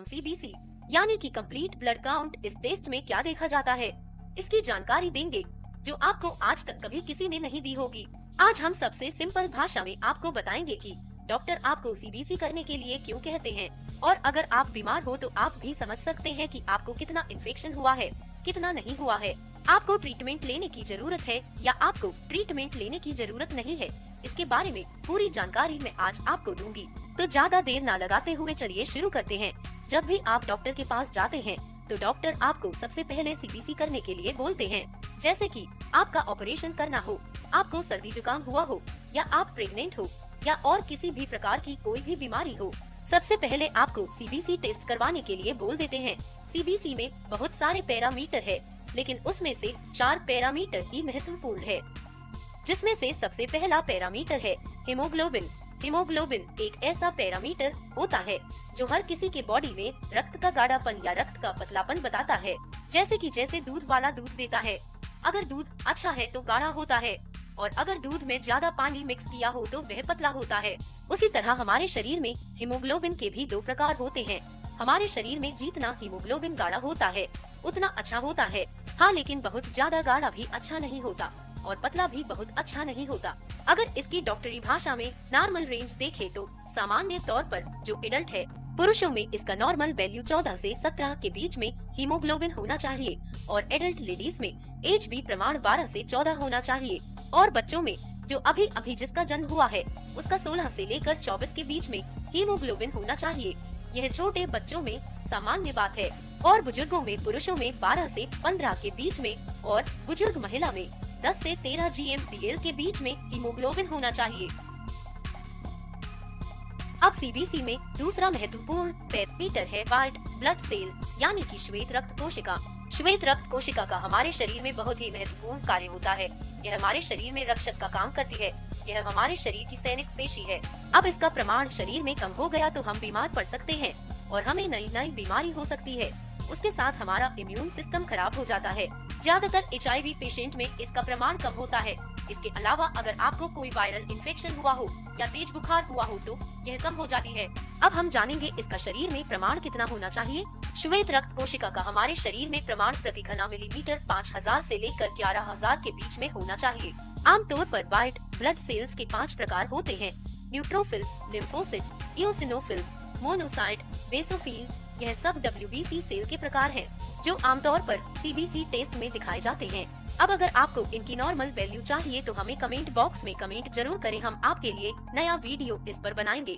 CBC यानी कि complete blood count इस टेस्ट में क्या देखा जाता है, इसकी जानकारी देंगे जो आपको आज तक कभी किसी ने नहीं दी होगी। आज हम सबसे सिंपल भाषा में आपको बताएंगे कि डॉक्टर आपको CBC करने के लिए क्यों कहते हैं, और अगर आप बीमार हो तो आप भी समझ सकते हैं कि आपको कितना इन्फेक्शन हुआ है, कितना नहीं हुआ है, आपको ट्रीटमेंट लेने की जरूरत है या आपको ट्रीटमेंट लेने की जरूरत नहीं है। इसके बारे में पूरी जानकारी मैं आज आपको दूंगी। तो ज्यादा देर ना लगाते हुए चलिए शुरू करते हैं। जब भी आप डॉक्टर के पास जाते हैं तो डॉक्टर आपको सबसे पहले CBC करने के लिए बोलते हैं। जैसे कि आपका ऑपरेशन करना हो, आपको सर्दी जुकाम हुआ हो, या आप प्रेग्नेंट हो, या और किसी भी प्रकार की कोई भी बीमारी हो, सबसे पहले आपको CBC टेस्ट करवाने के लिए बोल देते हैं। CBC में बहुत सारे पैरामीटर है, लेकिन उसमें से 4 पैरामीटर ही महत्वपूर्ण है, जिसमें से सबसे पहला पैरामीटर है हीमोग्लोबिन। हीमोग्लोबिन एक ऐसा पैरामीटर होता है जो हर किसी के बॉडी में रक्त का गाढ़ापन या रक्त का पतलापन बताता है। जैसे दूध वाला दूध देता है, अगर दूध अच्छा है तो गाढ़ा होता है, और अगर दूध में ज्यादा पानी मिक्स किया हो तो वह पतला होता है। उसी तरह हमारे शरीर में हीमोग्लोबिन के भी 2 प्रकार होते हैं। हमारे शरीर में जितना हीमोग्लोबिन गाढ़ा होता है उतना अच्छा होता है, हाँ, लेकिन बहुत ज्यादा गाढ़ा भी अच्छा नहीं होता और पतला भी बहुत अच्छा नहीं होता। अगर इसकी डॉक्टरी भाषा में नॉर्मल रेंज देखें तो सामान्य तौर पर जो एडल्ट है, पुरुषों में इसका नॉर्मल वैल्यू 14 से 17 के बीच में हीमोग्लोबिन होना चाहिए, और एडल्ट लेडीज में एज भी प्रमाण 12 से 14 होना चाहिए, और बच्चों में जो अभी जिसका जन्म हुआ है उसका 16 से लेकर 24 के बीच में हीमोग्लोबिन होना चाहिए। यह छोटे बच्चों में सामान्य बात है, और बुजुर्गों में पुरुषों में 12 से 15 के बीच में और बुजुर्ग महिला में 10 से 13 GMDL के बीच में हीमोग्लोबिन होना चाहिए। अब CBC में दूसरा महत्वपूर्ण पैरामीटर है व्हाइट ब्लड सेल यानी कि श्वेत रक्त कोशिका। श्वेत रक्त कोशिका का हमारे शरीर में बहुत ही महत्वपूर्ण कार्य होता है। यह हमारे शरीर में रक्षक का काम करती है। यह हमारे शरीर की सैनिक पेशी है। अब इसका प्रमाण शरीर में कम हो गया तो हम बीमार पड़ सकते हैं और हमें नई बीमारी हो सकती है। उसके साथ हमारा इम्यून सिस्टम खराब हो जाता है। ज्यादातर HIV पेशेंट में इसका प्रमाण कम होता है। इसके अलावा अगर आपको कोई वायरल इन्फेक्शन हुआ हो या तेज बुखार हुआ हो तो यह कम हो जाती है। अब हम जानेंगे इसका शरीर में प्रमाण कितना होना चाहिए। श्वेत रक्त कोशिका का हमारे शरीर में प्रमाण प्रति घना मिलीमीटर 5000 से लेकर 11000 के बीच में होना चाहिए। आमतौर पर व्हाइट ब्लड सेल्स के 5 प्रकार होते हैं: न्यूट्रोफिल्स, लिम्फोसिट्स, इओसिनोफिल्स, मोनोसाइट, बेसोफिल। यह सब WBC सेल के प्रकार हैं, जो आमतौर पर CBC टेस्ट में दिखाए जाते हैं। अब अगर आपको इनकी नॉर्मल वैल्यू चाहिए तो हमें कमेंट बॉक्स में कमेंट जरूर करें, हम आपके लिए नया वीडियो इस पर बनाएंगे।